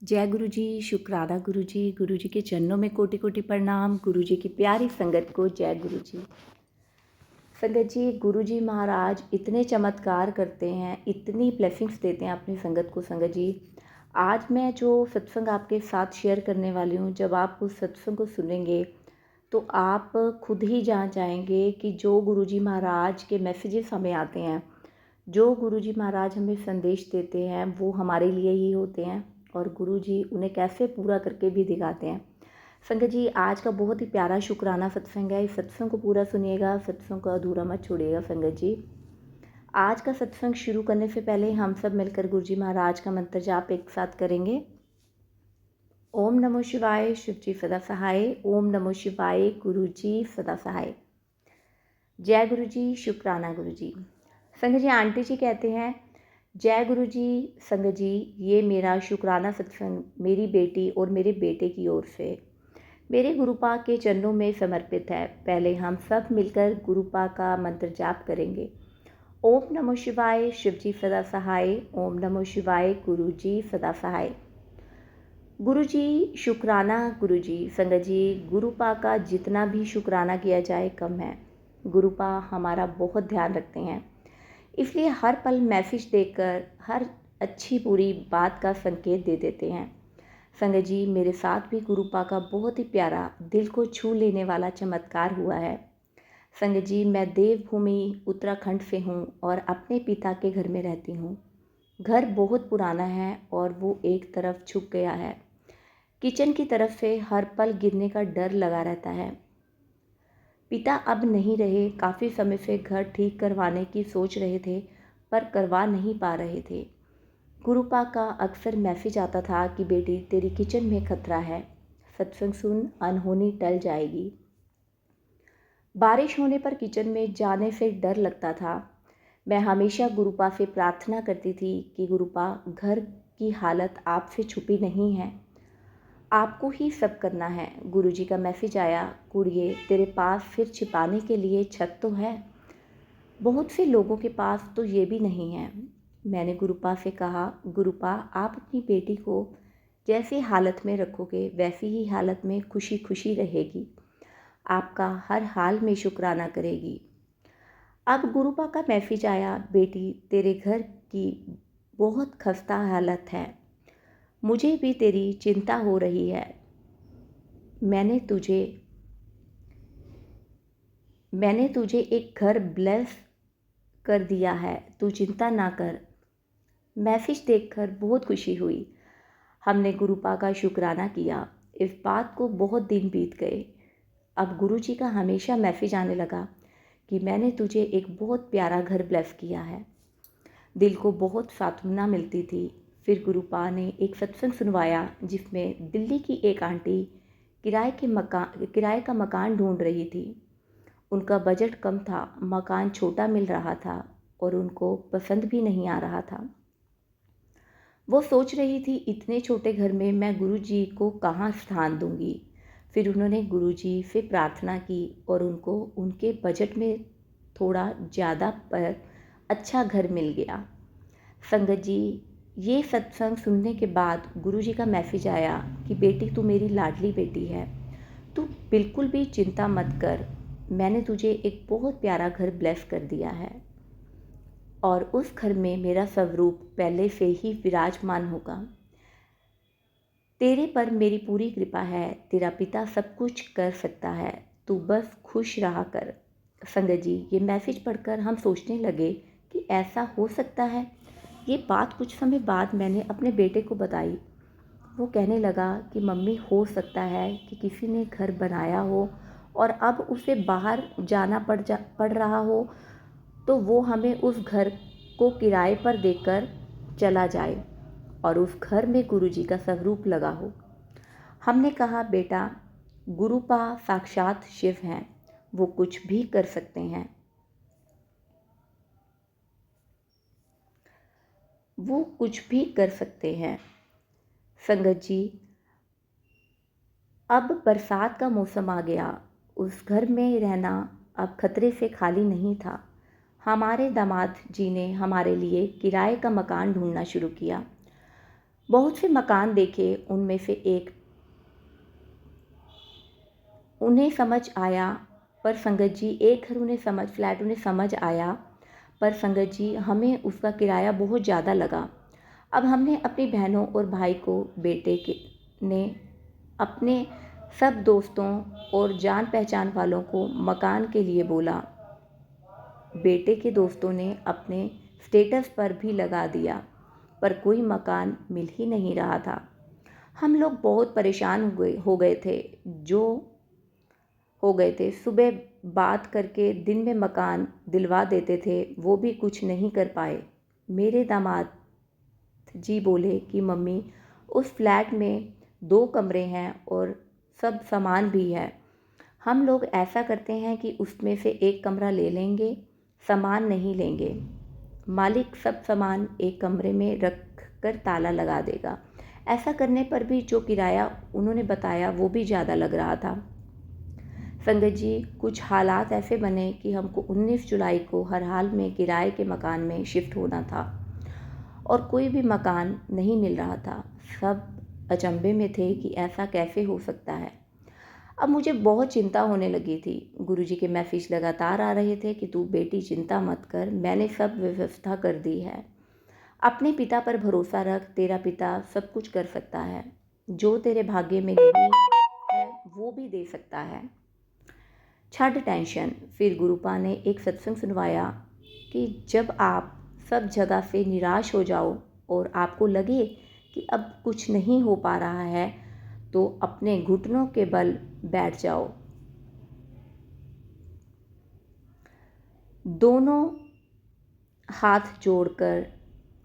जय गुरु जी, शुक्राना गुरु जी के चरणों में कोटि कोटि प्रणाम। गुरु जी की प्यारी संगत को जय गुरु जी। संगत जी, गुरु जी महाराज इतने चमत्कार करते हैं, इतनी ब्लेसिंग्स देते हैं अपनी संगत को। संगत जी, आज मैं जो सत्संग आपके साथ शेयर करने वाली हूँ, जब आप उस सत्संग को सुनेंगे तो आप खुद ही जान जाएंगे कि जो गुरु जी महाराज के मैसेजेस हमें आते हैं, जो गुरु जी महाराज हमें संदेश देते हैं, वो हमारे लिए ही होते हैं और गुरु जी उन्हें कैसे पूरा करके भी दिखाते हैं। संगत जी, आज का बहुत ही प्यारा शुक्राना सत्संग है। इस सत्संग को पूरा सुनिएगा, सत्संग को अधूरा मत छोड़िएगा। संगत जी, आज का सत्संग शुरू करने से पहले हम सब मिलकर गुरु जी महाराज का मंत्र जाप एक साथ करेंगे। ओम नमो शिवाय, शिव जी सदा सहाय। ओम नमो शिवाय, गुरु जी सदा सहाय। जय गुरु जी, शुक्राना गुरु जी। संगत जी, आंटी जी कहते हैं, जय गुरु जी। संगत जी, ये मेरा शुक्राना सत्संग मेरी बेटी और मेरे बेटे की ओर से मेरे गुरुपा के चरणों में समर्पित है। पहले हम सब मिलकर गुरुपा का मंत्र जाप करेंगे। ओम नमो शिवाय, शिव जी सदा सहाय। ओम नमो शिवाय, गुरु जी सदा सहाय। गुरु जी, शुक्राना गुरु जी। संगत जी, गुरुपा का जितना भी शुक्राना किया जाए कम है। गुरुपा हमारा बहुत ध्यान रखते हैं, इसलिए हर पल मैसेज देकर हर अच्छी बुरी बात का संकेत दे देते हैं। संगत जी, मेरे साथ भी गुरुपा का बहुत ही प्यारा, दिल को छू लेने वाला चमत्कार हुआ है। संगत जी, मैं देवभूमि उत्तराखंड से हूँ और अपने पिता के घर में रहती हूँ। घर बहुत पुराना है और वो एक तरफ झुक गया है। किचन की तरफ से हर पल गिरने का डर लगा रहता है। पिता अब नहीं रहे। काफ़ी समय से घर ठीक करवाने की सोच रहे थे, पर करवा नहीं पा रहे थे। गुरुपा का अक्सर मैसेज आता था कि बेटी, तेरी किचन में खतरा है, सत्संग सुन, अनहोनी टल जाएगी। बारिश होने पर किचन में जाने से डर लगता था। मैं हमेशा गुरुपा से प्रार्थना करती थी कि गुरुपा, घर की हालत आपसे छुपी नहीं है, आपको ही सब करना है। गुरुजी का मैसेज आया, कुड़िए, तेरे पास फिर छिपाने के लिए छत तो है, बहुत से लोगों के पास तो ये भी नहीं है। मैंने गुरुपा से कहा, गुरुपा, आप अपनी बेटी को जैसी हालत में रखोगे वैसी ही हालत में खुशी खुशी रहेगी, आपका हर हाल में शुक्राना करेगी। अब गुरुपा का मैसेज आया, बेटी, तेरे घर की बहुत खस्ता हालत है, मुझे भी तेरी चिंता हो रही है। मैंने तुझे एक घर ब्लेस कर दिया है, तू चिंता ना कर। मैसेज देखकर बहुत खुशी हुई। हमने गुरुपा का शुक्राना किया। इस बात को बहुत दिन बीत गए। अब गुरुजी का हमेशा मैसेज आने लगा कि मैंने तुझे एक बहुत प्यारा घर ब्लेस किया है। दिल को बहुत सांत्वना मिलती थी। फिर गुरुपा ने एक सत्संग सुनवाया जिसमें दिल्ली की एक आंटी किराए का मकान ढूंढ रही थी। उनका बजट कम था, मकान छोटा मिल रहा था और उनको पसंद भी नहीं आ रहा था। वो सोच रही थी, इतने छोटे घर में मैं गुरुजी को कहाँ स्थान दूंगी। फिर उन्होंने गुरुजी से प्रार्थना की और उनको उनके बजट में थोड़ा ज़्यादा पर अच्छा घर मिल गया। संगत जी, ये सत्संग सुनने के बाद गुरुजी का मैसेज आया कि बेटी, तू मेरी लाडली बेटी है, तू बिल्कुल भी चिंता मत कर, मैंने तुझे एक बहुत प्यारा घर ब्लेस कर दिया है और उस घर में मेरा स्वरूप पहले से ही विराजमान होगा। तेरे पर मेरी पूरी कृपा है, तेरा पिता सब कुछ कर सकता है, तू बस खुश रहा कर। संगत जी, ये मैसेज पढ़कर हम सोचने लगे कि ऐसा हो सकता है। ये बात कुछ समय बाद मैंने अपने बेटे को बताई। वो कहने लगा कि मम्मी, हो सकता है कि किसी ने घर बनाया हो और अब उसे बाहर जाना पड़ रहा हो, तो वो हमें उस घर को किराए पर देकर चला जाए और उस घर में गुरुजी का स्वरूप लगा हो। हमने कहा, बेटा, गुरुपा साक्षात शिव हैं, वो कुछ भी कर सकते हैं, वो कुछ भी कर सकते हैं। संगत जी, अब बरसात का मौसम आ गया। उस घर में रहना अब खतरे से खाली नहीं था। हमारे दामाद जी ने हमारे लिए किराए का मकान ढूंढना शुरू किया। बहुत से मकान देखे, उनमें से एक उन्हें समझ आया, पर संगत जी एक घर फ्लैट उन्हें समझ आया, पर संगत जी हमें उसका किराया बहुत ज़्यादा लगा। अब हमने अपनी बहनों और भाई को, बेटे के ने अपने सब दोस्तों और जान पहचान वालों को मकान के लिए बोला। बेटे के दोस्तों ने अपने स्टेटस पर भी लगा दिया, पर कोई मकान मिल ही नहीं रहा था। हम लोग बहुत परेशान हो गए थे। सुबह बात करके दिन में मकान दिलवा देते थे, वो भी कुछ नहीं कर पाए। मेरे दामाद जी बोले कि मम्मी, उस फ्लैट में 2 कमरे हैं और सब सामान भी है। हम लोग ऐसा करते हैं कि उसमें से एक कमरा ले लेंगे, सामान नहीं लेंगे। मालिक सब सामान एक कमरे में रख कर ताला लगा देगा। ऐसा करने पर भी जो किराया उन्होंने बताया वो भी ज़्यादा लग रहा था। संगत जी, कुछ हालात ऐसे बने कि हमको 19 जुलाई को हर हाल में किराए के मकान में शिफ्ट होना था और कोई भी मकान नहीं मिल रहा था। सब अचंभे में थे कि ऐसा कैसे हो सकता है। अब मुझे बहुत चिंता होने लगी थी। गुरुजी के मैसेज लगातार आ रहे थे कि तू बेटी चिंता मत कर, मैंने सब व्यवस्था कर दी है। अपने पिता पर भरोसा रख, तेरा पिता सब कुछ कर सकता है। जो तेरे भाग्य में नहीं है वो भी दे सकता है। छड़ टेंशन। फिर गुरुपा ने एक सत्संग सुनवाया कि जब आप सब जगह से निराश हो जाओ और आपको लगे कि अब कुछ नहीं हो पा रहा है, तो अपने घुटनों के बल बैठ जाओ। दोनों हाथ जोड़कर,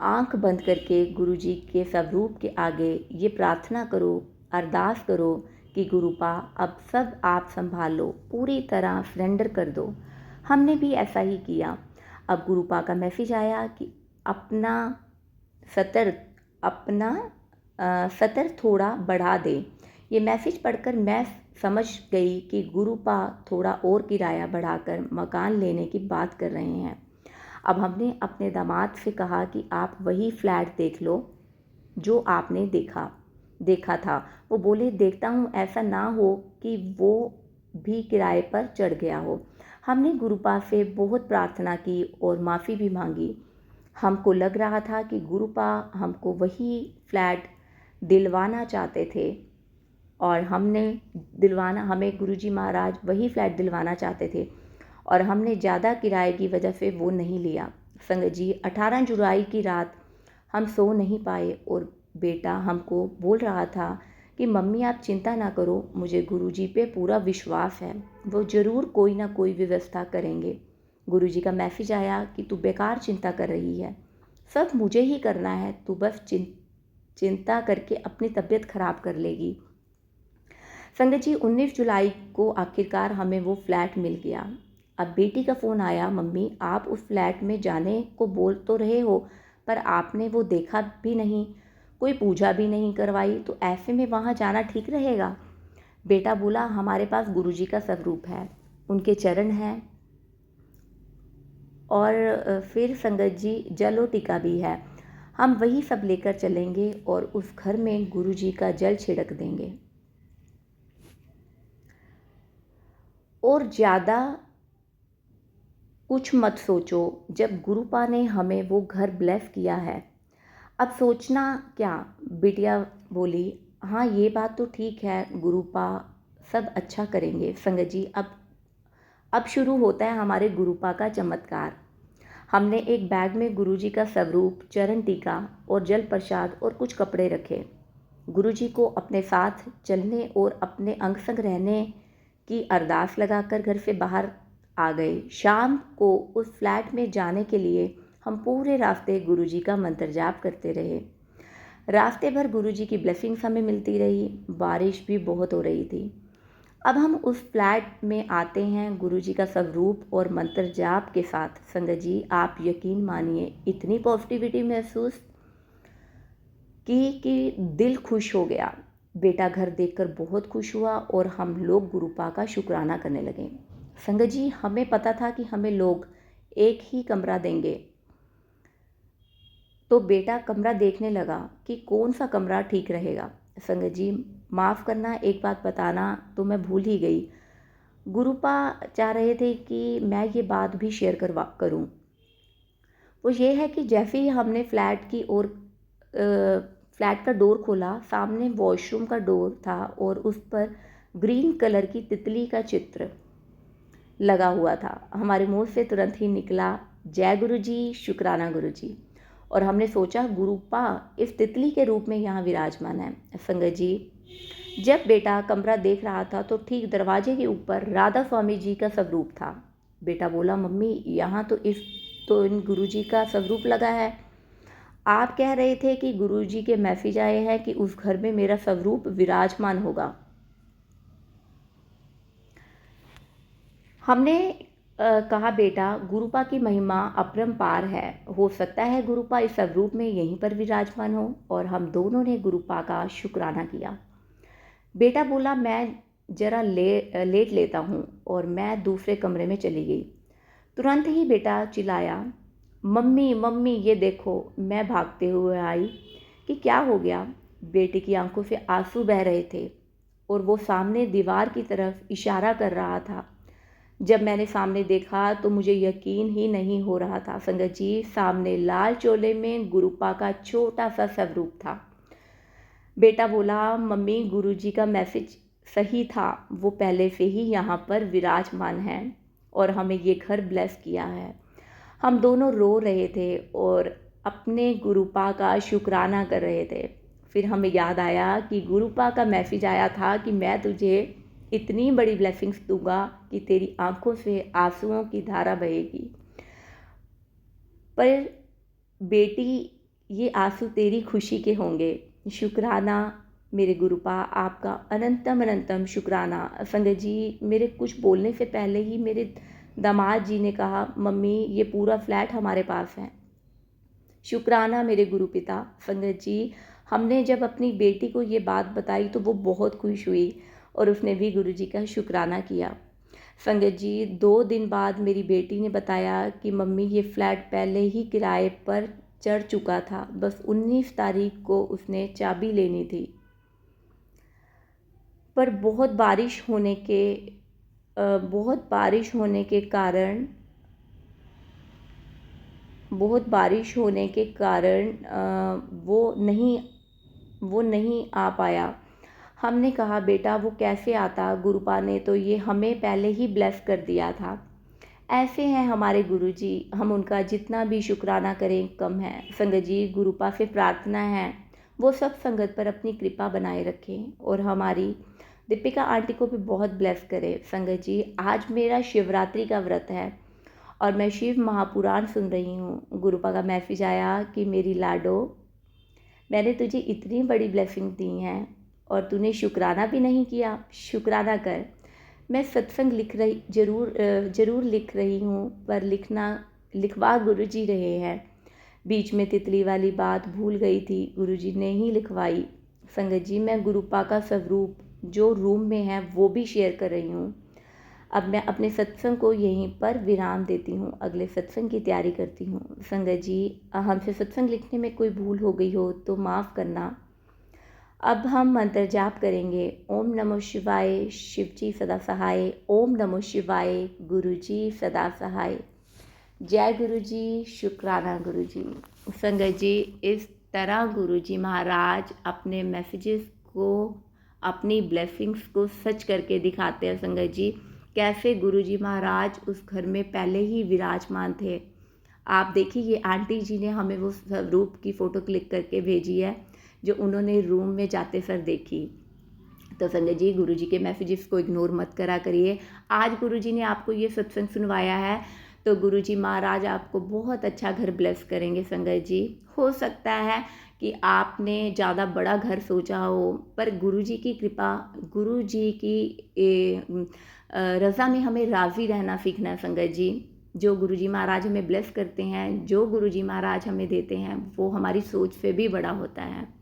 आंख बंद करके गुरुजी के स्वरूप के आगे ये प्रार्थना करो, अरदास करो कि गुरुपा अब सब आप संभाल लो, पूरी तरह सरेंडर कर दो। हमने भी ऐसा ही किया। अब गुरुपा का मैसेज आया कि अपना सतर थोड़ा बढ़ा दे। ये मैसेज पढ़कर मैं समझ गई कि गुरुपा थोड़ा और किराया बढ़ाकर मकान लेने की बात कर रहे हैं। अब हमने अपने दामाद से कहा कि आप वही फ्लैट देख लो जो आपने देखा था। वो बोले, देखता हूँ, ऐसा ना हो कि वो भी किराए पर चढ़ गया हो। हमने गुरुपा से बहुत प्रार्थना की और माफ़ी भी मांगी। हमको लग रहा था कि गुरुपा हमको वही फ्लैट दिलवाना चाहते थे और हमें गुरुजी महाराज वही फ्लैट दिलवाना चाहते थे और हमने ज़्यादा किराए की वजह से वो नहीं लिया। संगत जी, 18 जुलाई की रात हम सो नहीं पाए और बेटा हमको बोल रहा था कि मम्मी आप चिंता ना करो, मुझे गुरुजी पे पूरा विश्वास है, वो ज़रूर कोई ना कोई व्यवस्था करेंगे। गुरुजी का मैसेज आया कि तू बेकार चिंता कर रही है, सब मुझे ही करना है, तू बस चिंता करके अपनी तबीयत ख़राब कर लेगी। संगत जी, 19 जुलाई को आखिरकार हमें वो फ्लैट मिल गया। अब बेटी का फ़ोन आया, मम्मी आप उस फ्लैट में जाने को बोल तो रहे हो, पर आपने वो देखा भी नहीं, कोई पूजा भी नहीं करवाई, तो ऐसे में वहाँ जाना ठीक रहेगा? बेटा बोला, हमारे पास गुरुजी का स्वरूप है, उनके चरण हैं और फिर संगत जी जल टीका भी है, हम वही सब लेकर चलेंगे और उस घर में गुरुजी का जल छिड़क देंगे। और ज़्यादा कुछ मत सोचो, जब गुरुपा ने हमें वो घर ब्लेस किया है, अब सोचना क्या। बिटिया बोली, हाँ ये बात तो ठीक है, गुरुपा सब अच्छा करेंगे। संगत जी, अब शुरू होता है हमारे गुरुपा का चमत्कार। हमने एक बैग में गुरुजी का स्वरूप, चरण टीका और जल प्रसाद और कुछ कपड़े रखे। गुरुजी को अपने साथ चलने और अपने अंग संग रहने की अरदास लगाकर घर से बाहर आ गए। शाम को उस फ्लैट में जाने के लिए हम पूरे रास्ते गुरुजी का मंत्र जाप करते रहे। रास्ते भर गुरुजी की ब्लेसिंग्स हमें मिलती रही। बारिश भी बहुत हो रही थी। अब हम उस फ्लैट में आते हैं गुरुजी का स्वरूप और मंत्र जाप के साथ। संगत जी, आप यकीन मानिए, इतनी पॉजिटिविटी महसूस कि दिल खुश हो गया। बेटा घर देखकर बहुत खुश हुआ और हम लोग गुरुपा का शुक्राना करने लगे। संगत जी, हमें पता था कि हमें लोग एक ही कमरा देंगे, तो बेटा कमरा देखने लगा कि कौन सा कमरा ठीक रहेगा। संगत जी माफ़ करना, एक बात बताना तो मैं भूल ही गई। गुरुपा चाह रहे थे कि मैं ये बात भी शेयर करूं। वो ये है कि जैसे ही हमने फ्लैट का डोर खोला, सामने वॉशरूम का डोर था और उस पर ग्रीन कलर की तितली का चित्र लगा हुआ था। हमारे मुंह से तुरंत ही निकला, जय गुरुजी, शुक्राना गुरुजी। और हमने सोचा गुरुपा इस तितली के रूप में यहाँ विराजमान है। संगत जी जब बेटा कमरा देख रहा था तो ठीक दरवाजे के ऊपर राधा स्वामी जी का स्वरूप था। बेटा बोला, मम्मी यहाँ तो इन गुरुजी का स्वरूप लगा है। आप कह रहे थे कि गुरुजी के मैसेज आए हैं कि उस घर में मेरा स्वरूप विराजमान होगा। हमने कहा, बेटा गुरुपा की महिमा अपरंपार है, हो सकता है गुरुपा इस स्वरूप में यहीं पर विराजमान हो। और हम दोनों ने गुरुपा का शुक्राना किया। बेटा बोला, मैं ज़रा लेट लेता हूँ, और मैं दूसरे कमरे में चली गई। तुरंत ही बेटा चिल्लाया, मम्मी मम्मी ये देखो। मैं भागते हुए आई कि क्या हो गया। बेटे की आंखों से आंसू बह रहे थे और वो सामने दीवार की तरफ इशारा कर रहा था। जब मैंने सामने देखा तो मुझे यकीन ही नहीं हो रहा था। संगत जी सामने लाल चोले में गुरुपा का छोटा सा स्वरूप था। बेटा बोला, मम्मी गुरुजी का मैसेज सही था, वो पहले से ही यहाँ पर विराजमान है और हमें ये घर ब्लेस किया है। हम दोनों रो रहे थे और अपने गुरुपा का शुक्राना कर रहे थे। फिर हमें याद आया कि गुरुपा का मैसेज आया था कि मैं तुझे इतनी बड़ी ब्लेसिंग्स दूंगा कि तेरी आंखों से आंसुओं की धारा बहेगी। पर बेटी, ये आंसू तेरी खुशी के होंगे। शुक्राना मेरे गुरुपा, आपका अनंतम अनंतम शुक्राना। संगत जी मेरे कुछ बोलने से पहले ही मेरे दामाद जी ने कहा, मम्मी ये पूरा फ्लैट हमारे पास है। शुक्राना मेरे गुरुपिता। संगत जी हमने जब अपनी बेटी को ये बात बताई तो वो बहुत खुश हुई और उसने भी गुरुजी का शुक्राना किया। संगत जी 2 दिन बाद मेरी बेटी ने बताया कि मम्मी ये फ्लैट पहले ही किराए पर चढ़ चुका था, बस 19 तारीख को उसने चाबी लेनी थी। पर बहुत बारिश होने के कारण वो नहीं आ पाया। हमने कहा, बेटा वो कैसे आता, गुरुपा ने तो ये हमें पहले ही ब्लेस कर दिया था। ऐसे हैं हमारे गुरुजी, हम उनका जितना भी शुक्राना करें कम है। संगत जी गुरुपा से प्रार्थना है वो सब संगत पर अपनी कृपा बनाए रखें और हमारी दीपिका आंटी को भी बहुत ब्लेस करें। संगत जी आज मेरा शिवरात्रि का व्रत है और मैं शिव महापुराण सुन रही हूँ। गुरुपा का मैसेज आया कि मेरी लाडो, मैंने तुझे इतनी बड़ी ब्लेसिंग दी हैं और तूने शुक्राना भी नहीं किया। शुक्राना कर। मैं सत्संग ज़रूर लिख रही हूँ, पर लिखवा गुरुजी रहे हैं। बीच में तितली वाली बात भूल गई थी, गुरुजी ने ही लिखवाई। संगत जी मैं गुरुपा का स्वरूप जो रूम में है वो भी शेयर कर रही हूँ। अब मैं अपने सत्संग को यहीं पर विराम देती हूँ, अगले सत्संग की तैयारी करती हूँ। संगत जी हमसे सत्संग लिखने में कोई भूल हो गई हो तो माफ़ करना। अब हम मंत्र जाप करेंगे। ओम नमो शिवाय, शिवजी सदा सहाय। ओम नमो शिवाय, गुरुजी सदा सहाय। जय गुरुजी, शुक्राना गुरुजी। संगत जी इस तरह गुरुजी महाराज अपने मैसेजेस को, अपनी ब्लेसिंग्स को सच करके दिखाते हैं। संगत जी कैसे गुरुजी महाराज उस घर में पहले ही विराजमान थे। आप देखिए ये आंटी जी ने हमें वो स्वरूप की फ़ोटो क्लिक करके भेजी है जो उन्होंने रूम में जाते सर देखी। तो संगत जी गुरुजी के मैसेजेस को इग्नोर मत करा करिए। आज गुरुजी ने आपको ये सत्संग सुनवाया है तो गुरुजी महाराज आपको बहुत अच्छा घर ब्लेस करेंगे। संगत जी हो सकता है कि आपने ज़्यादा बड़ा घर सोचा हो, पर गुरुजी की कृपा, गुरुजी की रज़ा में हमें राज़ी रहना सीखना है। संगत जी जो गुरुजी महाराज हमें ब्लेस करते हैं, जो गुरुजी महाराज हमें देते हैं, वो हमारी सोच से भी बड़ा होता है।